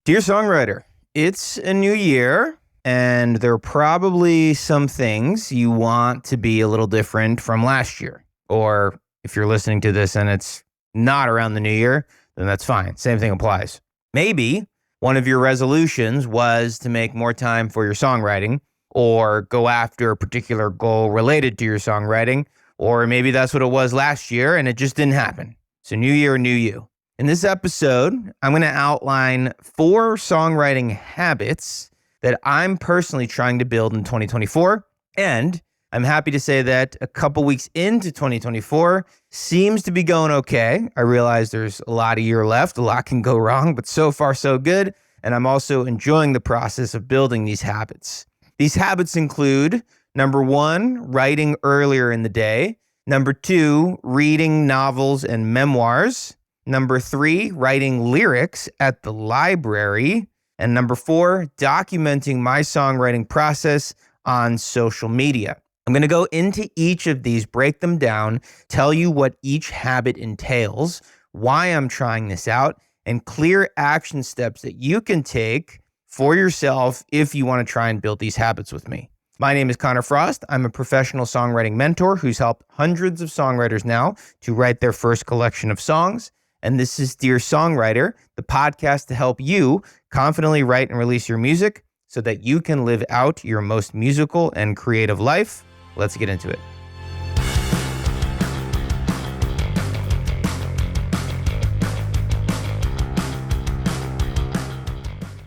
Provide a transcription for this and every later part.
Dear songwriter, it's a new year, and there are probably some things you want to be a little different from last year. Or if you're listening to this and it's not around the new year, then that's fine. Same thing applies. Maybe one of your resolutions was to make more time for your songwriting or go after a particular goal related to your songwriting, or maybe that's what it was last year and it just didn't happen. So new year, new you. In this episode, I'm going to outline 4 songwriting habits that I'm personally trying to build in 2024. And I'm happy to say that a couple weeks into 2024 seems to be going okay. I realize there's a lot of year left. A lot can go wrong, but so far so good. And I'm also enjoying the process of building these habits. These habits include, number 1, writing earlier in the day. Number 2, reading novels and memoirs. Number 3, writing lyrics at the library. And number 4, documenting my songwriting process on social media. I'm going to go into each of these, break them down, tell you what each habit entails, why I'm trying this out, and clear action steps that you can take for yourself if you want to try and build these habits with me. My name is Connor Frost. I'm a professional songwriting mentor who's helped hundreds of songwriters now to write their first collection of songs. And this is Dear Songwriter, the podcast to help you confidently write and release your music so that you can live out your most musical and creative life. Let's get into it.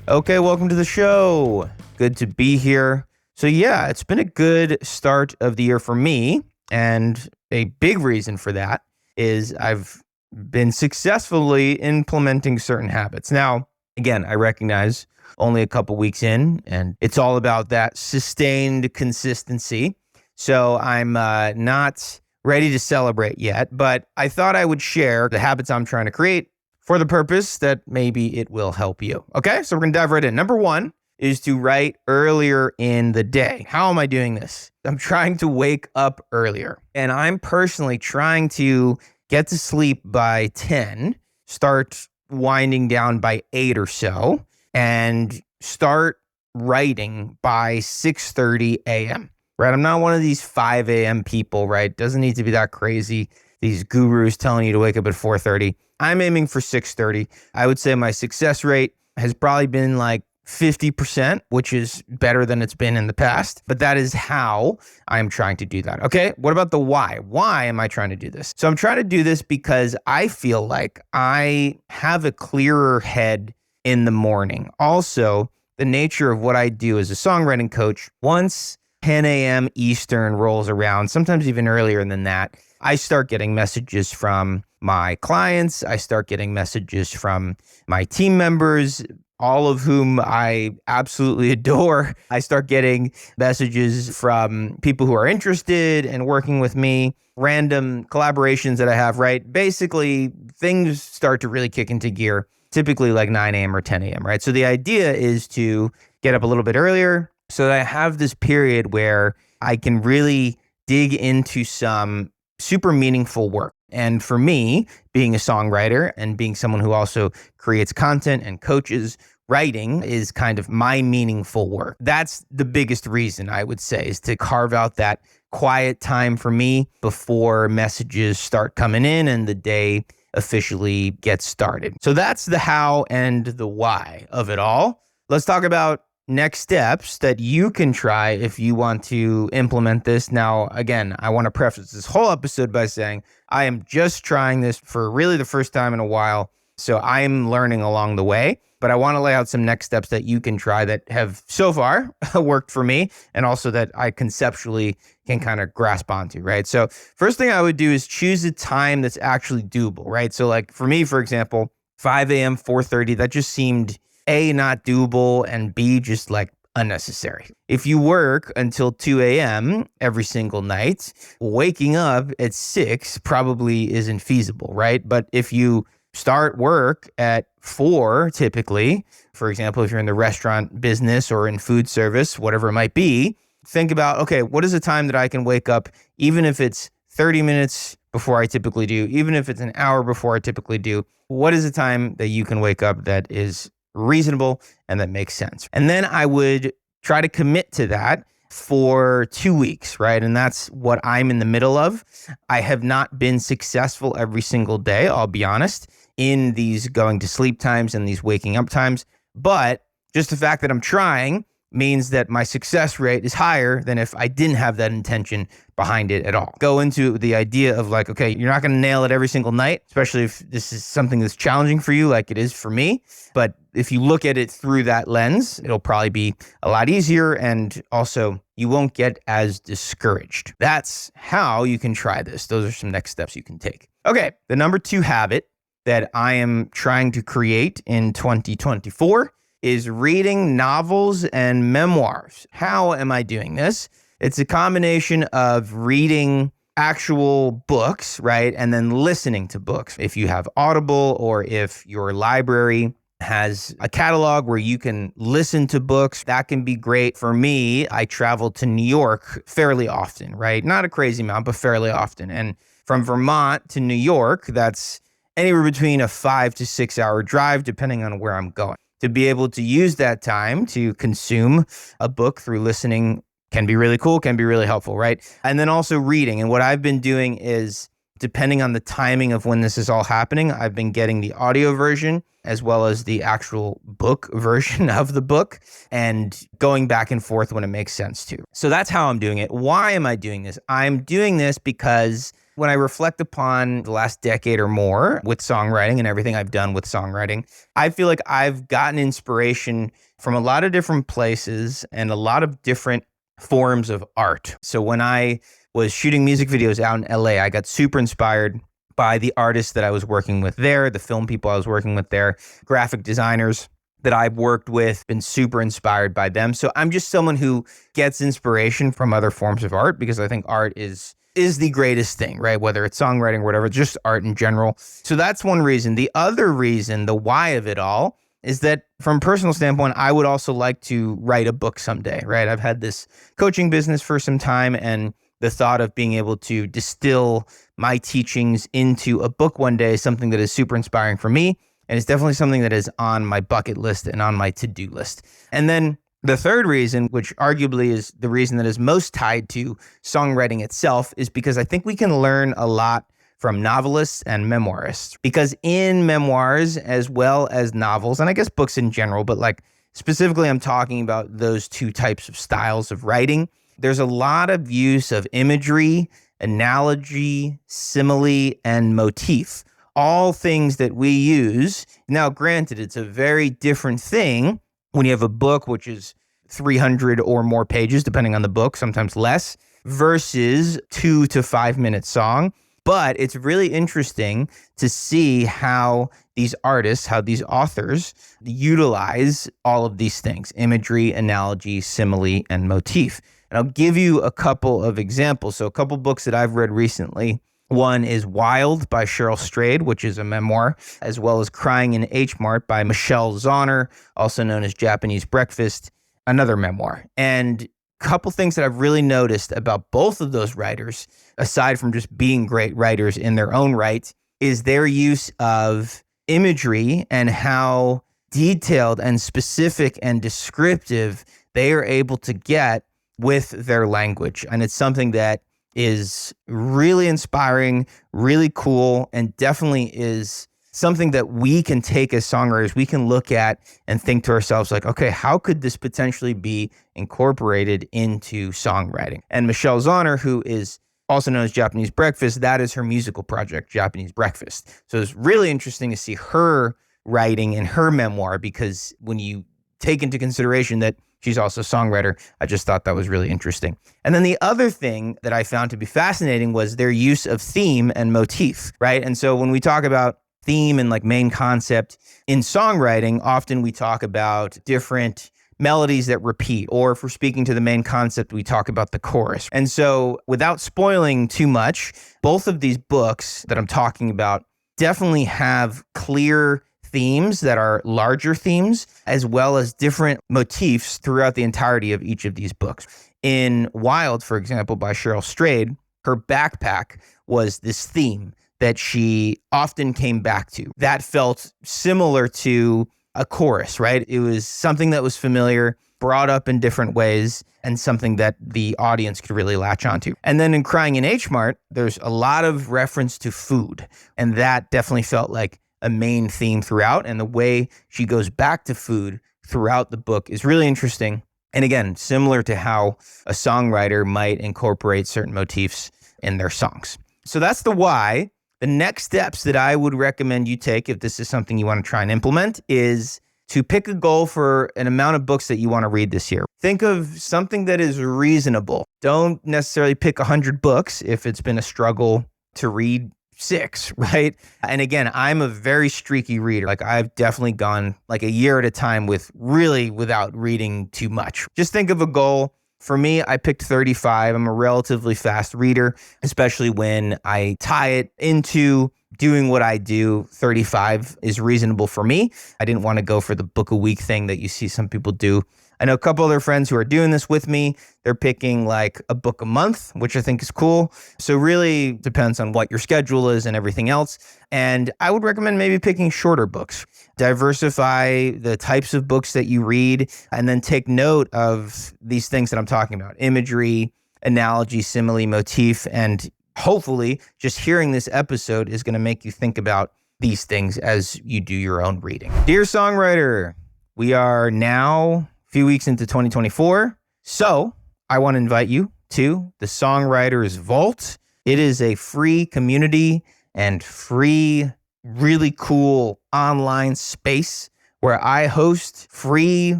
Okay, welcome to the show. Good to be here. So yeah, it's been a good start of the year for me. And a big reason for that is I've been successfully implementing certain habits. Now, again, I recognize only a couple weeks in, and it's all about that sustained consistency. So I'm not ready to celebrate yet, but I thought I would share the habits I'm trying to create for the purpose that maybe it will help you. Okay, so we're gonna dive right in. Number 1 is to write earlier in the day. How am I doing this? I'm trying to wake up earlier, and I'm personally trying to get to sleep by 10, start winding down by 8 or so, and start writing by 6:30 a.m., right? I'm not one of these 5 a.m. people, right? Doesn't need to be that crazy. These gurus telling you to wake up at 4:30. I'm aiming for 6:30. I would say my success rate has probably been like 50%, which is better than it's been in the past, but that is how I'm trying to do that. Okay, what about the why? Why am I trying to do this? So I'm trying to do this because I feel like I have a clearer head in the morning. Also, the nature of what I do as a songwriting coach, once 10 a.m. Eastern rolls around, sometimes even earlier than that, I start getting messages from my clients. I start getting messages from my team members, all of whom I absolutely adore. I start getting messages from people who are interested in working with me, random collaborations that I have, right? Basically, things start to really kick into gear, typically like 9 a.m. or 10 a.m., right? So the idea is to get up a little bit earlier so that I have this period where I can really dig into some super meaningful work. And for me, being a songwriter and being someone who also creates content and coaches, writing is kind of my meaningful work. That's the biggest reason, I would say, is to carve out that quiet time for me before messages start coming in and the day officially gets started. So that's the how and the why of it all. Let's talk about next steps that you can try if you want to implement this. Now, again, I want to preface this whole episode by saying I am just trying this for really the first time in a while. So I'm learning along the way, but I want to lay out some next steps that you can try that have so far worked for me and also that I conceptually can kind of grasp onto, right? So first thing I would do is choose a time that's actually doable, right? So like for me, for example, 5 a.m., 4:30, that just seemed A, not doable, and B, just like unnecessary. If you work until 2 a.m. every single night, waking up at 6 probably isn't feasible, right? But if you start work at 4, typically, for example, if you're in the restaurant business or in food service, whatever it might be, think about, okay, what is the time that I can wake up, even if it's 30 minutes before I typically do, even if it's an hour before I typically do, what is the time that you can wake up that is reasonable and that makes sense. And then I would try to commit to that for 2 weeks, right? And that's what I'm in the middle of. I have not been successful every single day, I'll be honest, in these going to sleep times and these waking up times. But just the fact that I'm trying means that my success rate is higher than if I didn't have that intention behind it at all. Go into the idea of like, okay, you're not going to nail it every single night, especially if this is something that's challenging for you like it is for me. But if you look at it through that lens, it'll probably be a lot easier, and also you won't get as discouraged. That's how you can try this. Those are some next steps you can take. Okay, the number 2 habit that I am trying to create in 2024 is reading novels and memoirs. How am I doing this? It's a combination of reading actual books, right? And then listening to books. If you have Audible or if your library has a catalog where you can listen to books, that can be great. For me, I travel to New York fairly often, right? Not a crazy amount, but fairly often. And from Vermont to New York, that's anywhere between a 5 to 6 hour drive, depending on where I'm going. To be able to use that time to consume a book through listening can be really cool, can be really helpful, right? And then also reading. And what I've been doing is, depending on the timing of when this is all happening, I've been getting the audio version as well as the actual book version of the book and going back and forth when it makes sense to. So that's how I'm doing it. Why am I doing this? I'm doing this because when I reflect upon the last decade or more with songwriting and everything I've done with songwriting, I feel like I've gotten inspiration from a lot of different places and a lot of different forms of art. So when I was shooting music videos out in LA, I got super inspired by the artists that I was working with there, the film people I was working with there, graphic designers that I've worked with, been super inspired by them. So I'm just someone who gets inspiration from other forms of art because I think art is the greatest thing, right? Whether it's songwriting or whatever, just art in general. So that's one reason. The other reason, the why of it all, is that from a personal standpoint, I would also like to write a book someday, right? I've had this coaching business for some time, and the thought of being able to distill my teachings into a book one day is something that is super inspiring for me. And it's definitely something that is on my bucket list and on my to-do list. And then the third reason, which arguably is the reason that is most tied to songwriting itself, is because I think we can learn a lot from novelists and memoirists. Because in memoirs, as well as novels, and I guess books in general, but like specifically I'm talking about those 2 types of styles of writing, there's a lot of use of imagery, analogy, simile, and motif. All things that we use. Now, granted, it's a very different thing when you have a book, which is 300 or more pages, depending on the book, sometimes less, versus 2 to 5 minute song. But it's really interesting to see how these artists, how these authors utilize all of these things: imagery, analogy, simile, and motif. And I'll give you a couple of examples. So a couple books that I've read recently. One is Wild by Cheryl Strayed, which is a memoir, as well as Crying in H Mart by Michelle Zauner, also known as Japanese Breakfast, another memoir. And a couple things that I've really noticed about both of those writers, aside from just being great writers in their own right, is their use of imagery and how detailed and specific and descriptive they are able to get with their language. And it's something that is really inspiring, really cool, and definitely is something that we can take as songwriters. We can look at and think to ourselves like, okay, how could this potentially be incorporated into songwriting? And Michelle Zauner, who is also known as Japanese Breakfast, that is her musical project, Japanese Breakfast. So it's really interesting to see her writing in her memoir, because when you take into consideration that she's also a songwriter, I just thought that was really interesting. And then the other thing that I found to be fascinating was their use of theme and motif, right? And so when we talk about theme and like main concept in songwriting, often we talk about different melodies that repeat, or if we're speaking to the main concept, we talk about the chorus. And so without spoiling too much, both of these books that I'm talking about definitely have clear themes that are larger themes, as well as different motifs throughout the entirety of each of these books. In Wild, for example, by Cheryl Strayed, her backpack was this theme that she often came back to. That felt similar to a chorus, right? It was something that was familiar, brought up in different ways, and something that the audience could really latch onto. And then in Crying in H Mart, there's a lot of reference to food. And that definitely felt like a main theme throughout. And the way she goes back to food throughout the book is really interesting. And again, similar to how a songwriter might incorporate certain motifs in their songs. So that's the why. The next steps that I would recommend you take, if this is something you want to try and implement, is to pick a goal for an amount of books that you want to read this year. Think of something that is reasonable. Don't necessarily pick 100 books if it's been a struggle to read 6, right? And again, I'm a very streaky reader. Like I've definitely gone like a year at a time without reading too much. Just think of a goal. For me, I picked 35. I'm a relatively fast reader, especially when I tie it into doing what I do. 35 is reasonable for me. I didn't want to go for the book a week thing that you see some people do. I know a couple other friends who are doing this with me. They're picking like a book a month, which I think is cool. So really depends on what your schedule is and everything else. And I would recommend maybe picking shorter books. Diversify the types of books that you read, and then take note of these things that I'm talking about: imagery, analogy, simile, motif, and hopefully just hearing this episode is going to make you think about these things as you do your own reading. Dear songwriter, we are now a few weeks into 2024. So I want to invite you to the Songwriters Vault. It is a free community and free, really cool online space where I host free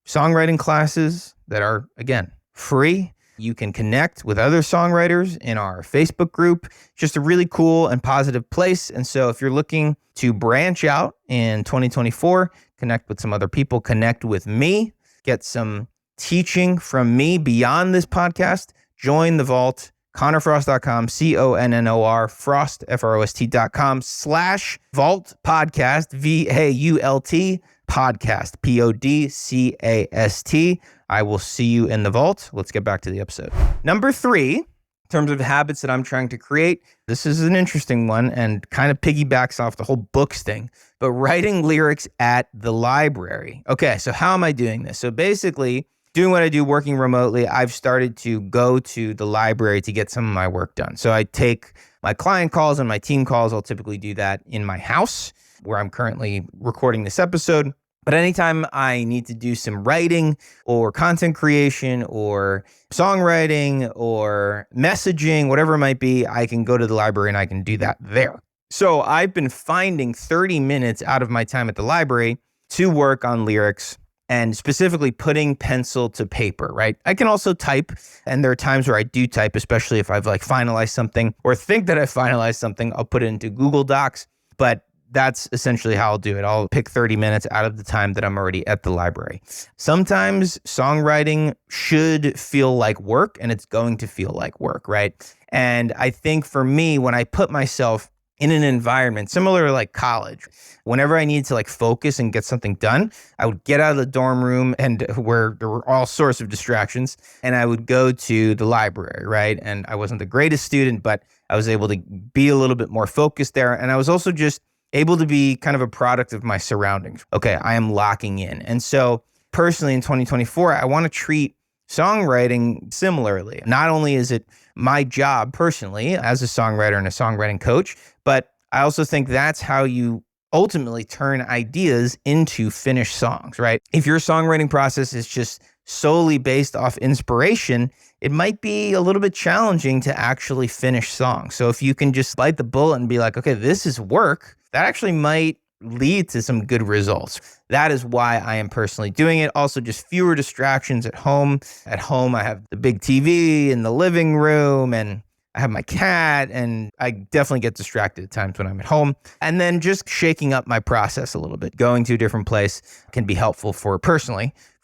songwriting classes that are, again, free. You can connect with other songwriters in our Facebook group. Just a really cool and positive place. And so if you're looking to branch out in 2024, connect with some other people, connect with me, get some teaching from me beyond this podcast, join the vault, connorfrost.com, CONNOR, Frost, FROST.com/vault podcast, VAULT podcast, PODCAST. I will see you in the vault. Let's get back to the episode. Number 3, in terms of habits that I'm trying to create, this is an interesting one and kind of piggybacks off the whole books thing, but writing lyrics at the library. Okay, so how am I doing this? So basically, doing what I do, working remotely, I've started to go to the library to get some of my work done. So I take my client calls and my team calls. I'll typically do that in my house where I'm currently recording this episode. But anytime I need to do some writing or content creation or songwriting or messaging, whatever it might be, I can go to the library and I can do that there. So I've been finding 30 minutes out of my time at the library to work on lyrics and specifically putting pencil to paper, right? I can also type, and there are times where I do type, especially if I've like finalized something or think that I finalized something, I'll put it into Google Docs, but that's essentially how I'll do it. I'll pick 30 minutes out of the time that I'm already at the library. Sometimes songwriting should feel like work, and it's going to feel like work, right? And I think for me, when I put myself in an environment similar to like college, whenever I needed to like focus and get something done, I would get out of the dorm room and where there were all sorts of distractions, and I would go to the library, right? And I wasn't the greatest student, but I was able to be a little bit more focused there. And I was also just able to be kind of a product of my surroundings. Okay, I am locking in. And so personally in 2024, I want to treat songwriting similarly. Not only is it my job personally as a songwriter and a songwriting coach, but I also think that's how you ultimately turn ideas into finished songs, right? If your songwriting process is just solely based off inspiration, it might be a little bit challenging to actually finish songs. So if you can just bite the bullet and be like, okay, this is work, that actually might lead to some good results. That is why I am personally doing it. Also, just fewer distractions at home. At home, I have the big TV in the living room, and I have my cat, and I definitely get distracted at times when I'm at home. And then just shaking up my process a little bit, going to a different place can be helpful for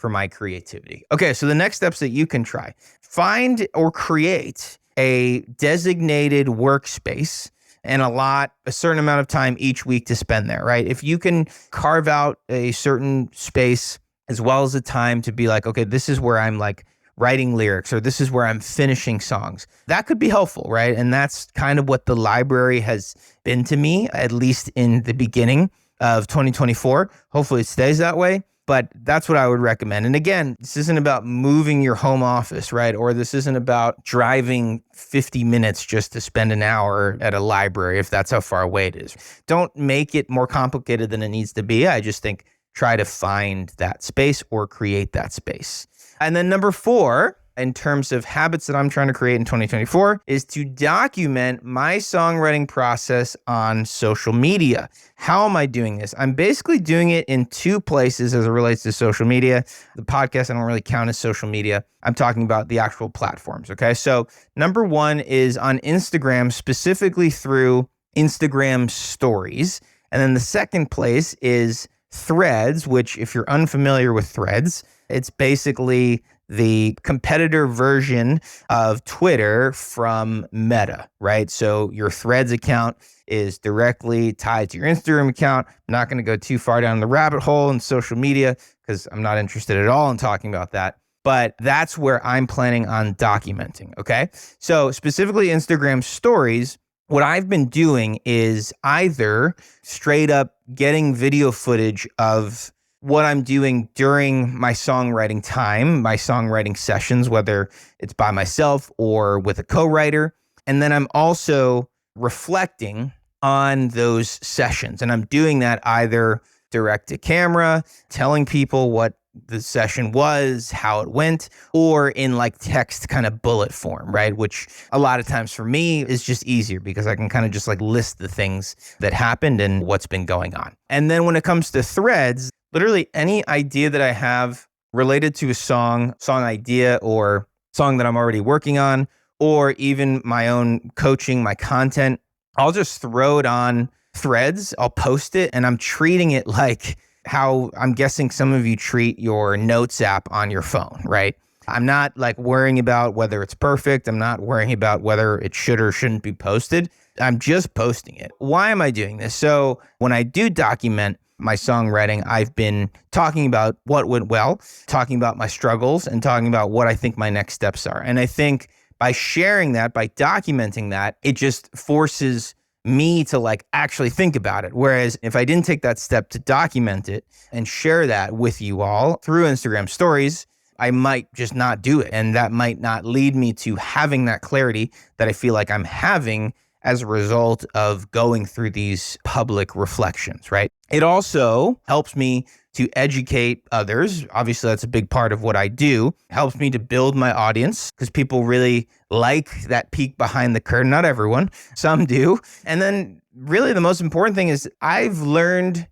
my creativity. Okay, so the next steps that you can try: find or create a designated workspace and a certain amount of time each week to spend there, right? If you can carve out a certain space as well as the time to be like, okay, this is where I'm like writing lyrics, or this is where I'm finishing songs, that could be helpful, right? And that's kind of what the library has been to me, at least in the beginning. of 2024. Hopefully it stays that way. But that's what I would recommend. And again, this isn't about moving your home office, right? Or this isn't about driving 50 minutes just to spend an hour at a library, if that's how far away it is. Don't make it more complicated than it needs to be. I just think try to find that space or create that space. And then number 4, in terms of habits that I'm trying to create in 2024, is to document my songwriting process on social media. How am I doing this? I'm basically doing it in 2 places as it relates to social media. The podcast, I don't really count as social media. I'm talking about the actual platforms, okay? So number 1 is on Instagram, specifically through Instagram stories. And then the second place is Threads, which if you're unfamiliar with Threads, it's basically the competitor version of Twitter from Meta, right? So your Threads account is directly tied to your Instagram account. I'm not going to go too far down the rabbit hole in social media because I'm not interested at all in talking about that. But that's where I'm planning on documenting, okay? So specifically Instagram stories, what I've been doing is either straight up getting video footage of what I'm doing during my songwriting time, my songwriting sessions, whether it's by myself or with a co-writer. And then I'm also reflecting on those sessions. And I'm doing that either direct to camera, telling people what the session was, how it went, or in like text kind of bullet form, right? Which a lot of times for me is just easier because I can kind of just like list the things that happened and what's been going on. And then when it comes to Threads, literally any idea that I have related to a song idea or song that I'm already working on, or even my own coaching, my content, I'll just throw it on Threads. I'll post it and I'm treating it like how I'm guessing some of you treat your notes app on your phone, right? I'm not like worrying about whether it's perfect. I'm not worrying about whether it should or shouldn't be posted. I'm just posting it. Why am I doing this? So when I do document my songwriting, I've been talking about what went well, talking about my struggles, and talking about what I think my next steps are. And I think by sharing that, by documenting that, it just forces me to like actually think about it. Whereas if I didn't take that step to document it and share that with you all through Instagram stories, I might just not do it. And that might not lead me to having that clarity that I feel like I'm having as a result of going through these public reflections, right? It also helps me to educate others. Obviously, that's a big part of what I do. It helps me to build my audience because people really like that peek behind the curtain. Not everyone, some do. And then really the most important thing is I've learned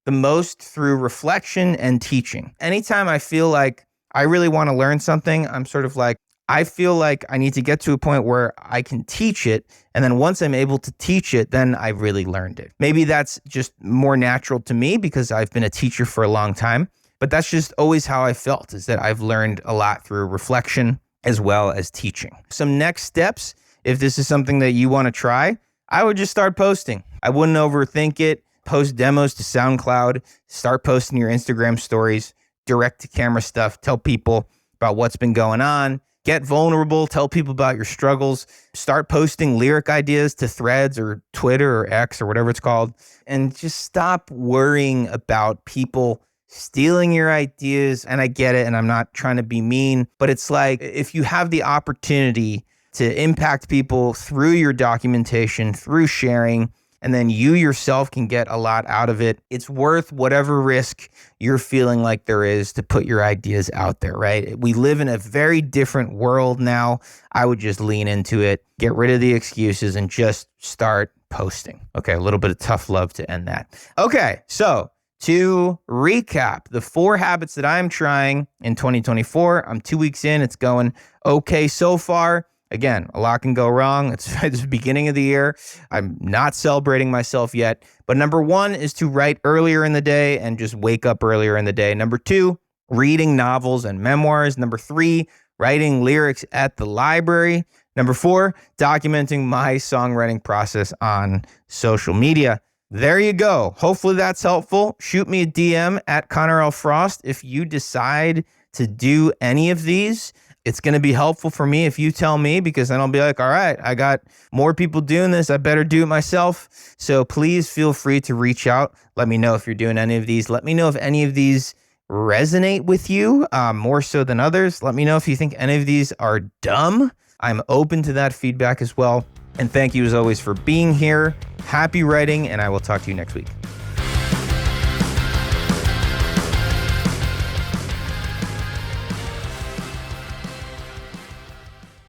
the most through reflection and teaching. Anytime I feel like I really want to learn something, I'm sort of like, I feel like I need to get to a point where I can teach it. And then once I'm able to teach it, then I've really learned it. Maybe that's just more natural to me because I've been a teacher for a long time, but that's just always how I felt, is that I've learned a lot through reflection as well as teaching. Some next steps, if this is something that you want to try, I would just start posting. I wouldn't overthink it. Post demos to SoundCloud, start posting your Instagram stories, direct to camera stuff, tell people about what's been going on. Get vulnerable, tell people about your struggles, start posting lyric ideas to Threads or Twitter or X or whatever it's called, and just stop worrying about people stealing your ideas. And I get it, and I'm not trying to be mean, but it's like if you have the opportunity to impact people through your documentation, through sharing, and then you yourself can get a lot out of it, it's worth whatever risk you're feeling like there is to put your ideas out there, right? We live in a very different world now. I would just lean into it, get rid of the excuses, and just start posting. Okay, a little bit of tough love to end that. Okay, so to recap, the 4 habits that I'm trying in 2024, I'm 2 weeks in, it's going okay so far. Again, a lot can go wrong. It's the beginning of the year. I'm not celebrating myself yet. But number 1 is to write earlier in the day and just wake up earlier in the day. Number 2, reading novels and memoirs. Number 3, writing lyrics at the library. Number 4, documenting my songwriting process on social media. there you go. Hopefully that's helpful. Shoot me a DM at Connor L. Frost if you decide to do any of these. It's going to be helpful for me if you tell me, because then I'll be like, all right, I got more people doing this. I better do it myself. So please feel free to reach out. Let me know if you're doing any of these. Let me know if any of these resonate with you more so than others. Let me know if you think any of these are dumb. I'm open to that feedback as well. And thank you as always for being here. Happy writing, and I will talk to you next week.